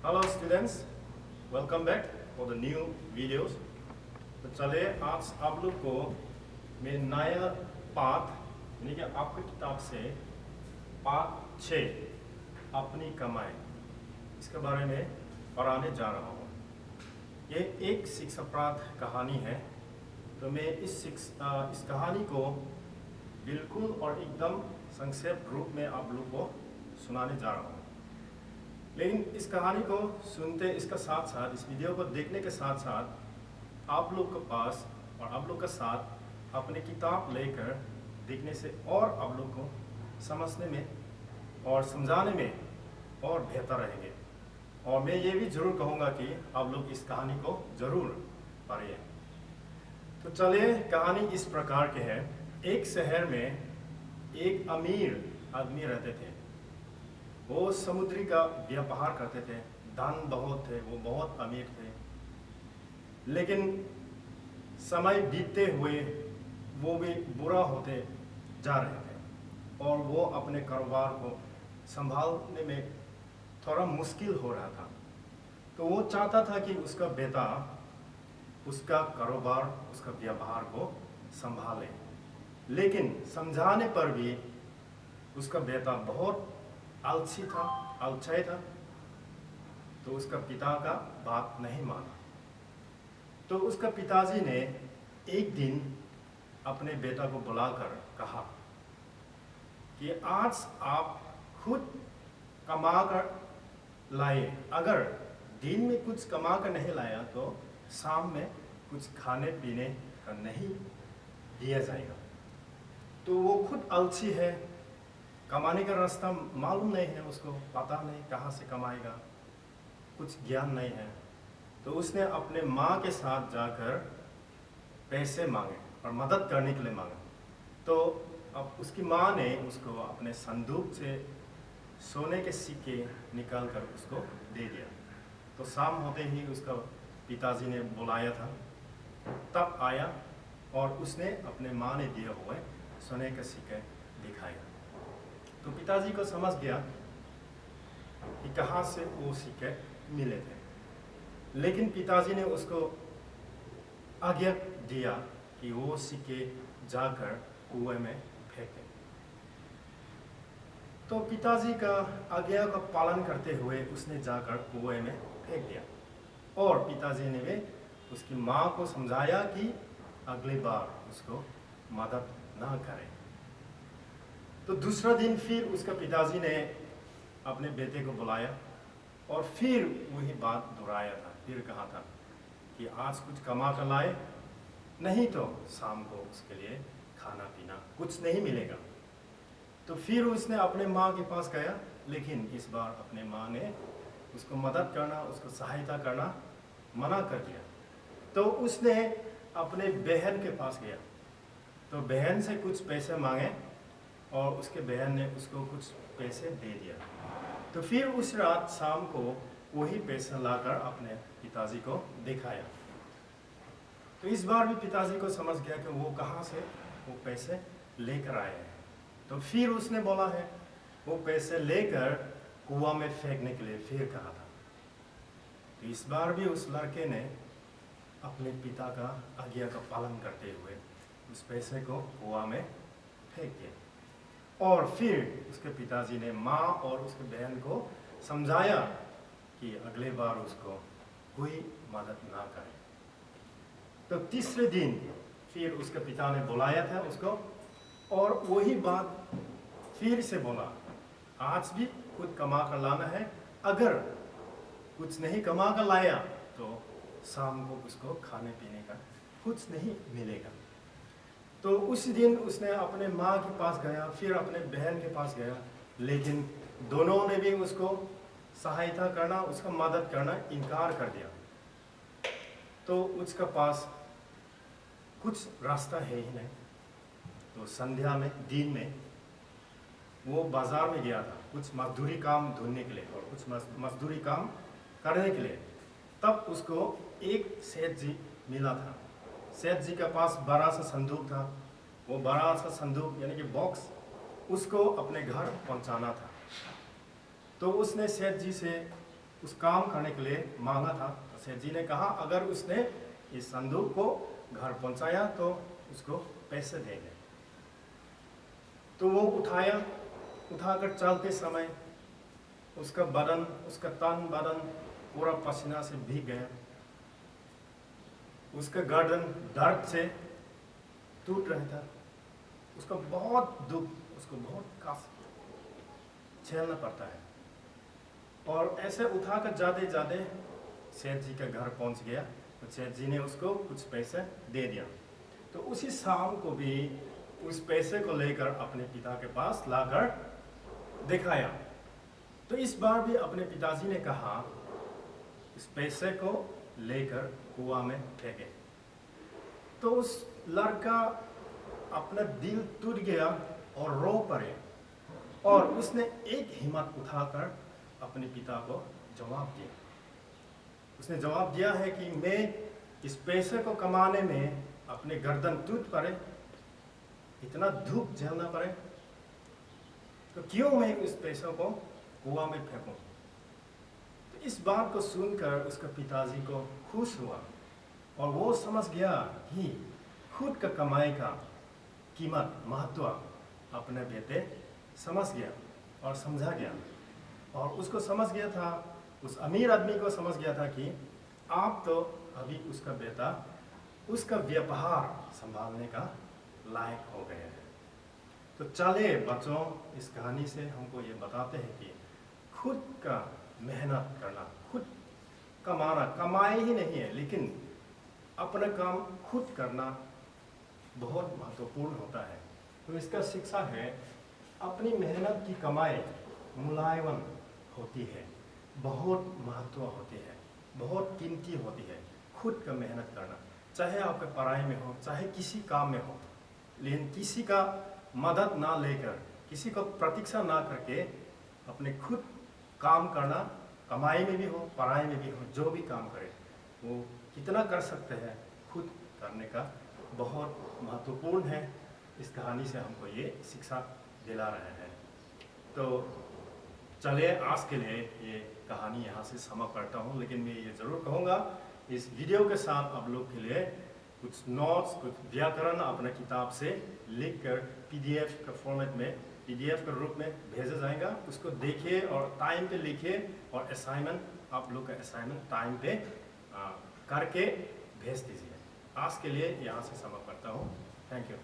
Hello students, welcome back for the new videos. तो चले आज आप लोग को मैं नया पाठ यानी कि आपकी किताब से पाठ 6 अपनी कमाई इसके बारे में पढ़ाने जा रहा हूँ। ये एक शिक्षाप्रद कहानी है। तो मैं इस कहानी को बिल्कुल और एकदम संक्षेप रूप में आप लोग को सुनाने जा रहा हूँ। लेकिन इस कहानी को सुनते इसका साथ साथ इस वीडियो को देखने के साथ साथ आप लोग के पास और आप लोग के साथ अपने किताब लेकर देखने से और आप लोग को समझने में और समझाने में और बेहतर रहेंगे। और मैं ये भी ज़रूर कहूँगा कि आप लोग इस कहानी को ज़रूर पढ़िए। तो चलिए, कहानी इस प्रकार के है। एक शहर में एक अमीर आदमी रहते थे। वो समुद्री का व्यापार करते थे, धन बहुत थे, वो बहुत अमीर थे। लेकिन समय बीतते हुए वो भी बुरा होते जा रहे थे और वो अपने कारोबार को संभालने में थोड़ा मुश्किल हो रहा था। तो वो चाहता था कि उसका बेटा उसका कारोबार, उसका व्यापार को संभाले। लेकिन समझाने पर भी उसका बेटा बहुत आलसी था, अलछाई था। तो उसका पिता का बात नहीं माना। तो उसका पिताजी ने एक दिन अपने बेटा को बुलाकर कहा कि आज आप खुद कमा कर लाए। अगर दिन में कुछ कमा कर नहीं लाया तो शाम में कुछ खाने पीने का नहीं दिया जाएगा। तो वो खुद आलसी है, कमाने का रास्ता मालूम नहीं है, उसको पता नहीं कहाँ से कमाएगा, कुछ ज्ञान नहीं है। तो उसने अपने माँ के साथ जाकर पैसे मांगे और मदद करने के लिए मांगा। तो अब उसकी माँ ने उसको अपने संदूक से सोने के सिक्के निकाल कर उसको दे दिया। तो शाम होते ही उसका पिताजी ने बुलाया था, तब आया और उसने अपने माँ ने दिए हुए सोने के सिक्के दिखाया। तो पिताजी को समझ गया कि कहाँ से वो सिक्के मिले थे। लेकिन पिताजी ने उसको आज्ञा दिया कि वो सिक्के जाकर कुएं में फेंके। तो पिताजी का आज्ञा का पालन करते हुए उसने जाकर कुएं में फेंक दिया। और पिताजी ने भी उसकी माँ को समझाया कि अगली बार उसको मदद ना करे। तो दूसरा दिन फिर उसका पिताजी ने अपने बेटे को बुलाया और फिर वही बात दोहराया था। फिर कहा था कि आज कुछ कमा कर लाए, नहीं तो शाम को उसके लिए खाना पीना कुछ नहीं मिलेगा। तो फिर उसने अपने माँ के पास गया, लेकिन इस बार अपने माँ ने उसको मदद करना, उसको सहायता करना मना कर दिया। तो उसने अपने बहन के पास गया। तो बहन से कुछ पैसे मांगे और उसके बहन ने उसको कुछ पैसे दे दिया। तो फिर उस रात शाम को वही पैसा लाकर अपने पिताजी को दिखाया। तो इस बार भी पिताजी को समझ गया कि वो कहाँ से वो पैसे लेकर आए हैं। तो फिर उसने बोला है वो पैसे लेकर कुआं में फेंकने के लिए फिर कहा था। तो इस बार भी उस लड़के ने अपने पिता का आज्ञा का पालन करते हुए उस पैसे को कुआं में फेंक दिया। और फिर उसके पिताजी ने माँ और उसके बहन को समझाया कि अगले बार उसको कोई मदद ना करे। तो तीसरे दिन फिर उसके पिता ने बुलाया था उसको और वही बात फिर से बोला, आज भी खुद कमा कर लाना है। अगर कुछ नहीं कमा कर लाया तो शाम को उसको खाने पीने का कुछ नहीं मिलेगा। तो उस दिन उसने अपने माँ के पास गया, फिर अपने बहन के पास गया, लेकिन दोनों ने भी उसको सहायता करना, उसका मदद करना इनकार कर दिया। तो उसका पास कुछ रास्ता है ही नहीं। तो संध्या में, दिन में वो बाजार में गया था कुछ मजदूरी काम ढूंढने के लिए और कुछ मजदूरी काम करने के लिए। तब उसको एक सेठ जी मिला था। सेठ जी के पास बड़ा सा संदूक था। वो बड़ा सा संदूक यानी कि बॉक्स उसको अपने घर पहुंचाना था। तो उसने सेठ जी से उस काम करने के लिए मांगा था। तो सेठ जी ने कहा अगर उसने इस संदूक को घर पहुंचाया तो उसको पैसे देंगे। तो वो उठाकर चलते समय उसका बदन, उसका तन बदन पूरा पसीना से भीग गया। उसका गर्दन दर्द से टूट रहा था। उसका बहुत दुख, उसको बहुत कष्ट झेलना पड़ता है। और ऐसे उठाकर जाते जाते सेठ जी के घर पहुंच गया। तो सेठ जी ने उसको कुछ पैसे दे दिया। तो उसी शाम को भी उस पैसे को लेकर अपने पिता के पास लाकर दिखाया। तो इस बार भी अपने पिताजी ने कहा इस पैसे को लेकर कुआं में फेंके। तो उस लड़का अपना दिल टूट गया और रो पड़े, और उसने एक हिम्मत उठाकर अपने पिता को जवाब दिया। उसने जवाब दिया है कि मैं इस पैसे को कमाने में अपने गर्दन टूट पड़े, इतना दुख झेलना पड़े, तो क्यों मैं इस पैसों को कुआं में फेंकूं। तो इस बात को सुनकर उसका पिताजी को खुश हुआ और वो समझ गया कि खुद का कमाई का कीमत, महत्व अपने बेटे समझ गया और समझा गया। और उसको समझ गया था, उस अमीर आदमी को समझ गया था कि आप तो अभी उसका बेटा उसका व्यापार संभालने का लायक हो गए हैं। तो चले बच्चों, इस कहानी से हमको ये बताते हैं कि खुद का मेहनत करना, खुद कमाना, कमाई ही नहीं है लेकिन अपना काम खुद करना बहुत महत्वपूर्ण होता है। तो इसका शिक्षा है अपनी मेहनत की कमाई मूल्यवान होती है, बहुत महत्व होती है, बहुत कीमती होती है। खुद का मेहनत करना, चाहे आपके पढ़ाई में हो, चाहे किसी काम में हो, लेकिन किसी का मदद ना लेकर, किसी को प्रतीक्षा ना करके अपने खुद काम करना, कमाई में भी हो, पढ़ाई में भी हो, जो भी काम करे वो कितना कर सकते हैं, खुद करने का बहुत महत्वपूर्ण है। इस कहानी से हमको ये शिक्षा दिला रहे हैं। तो चलिए आज के लिए ये कहानी यहाँ से समाप्त करता हूँ, लेकिन मैं ये ज़रूर कहूँगा इस वीडियो के साथ आप लोग के लिए कुछ नोट्स, कुछ व्याकरण अपने किताब से लिखकर PDF का फॉर्मेट में, PDF के रूप में भेजा जाएगा। उसको देखिए और टाइम पे लिखिए, और असाइनमेंट, आप लोग का असाइनमेंट टाइम पे करके भेज दीजिए। आज के लिए यहाँ से समाप्त करता हूँ। Thank you.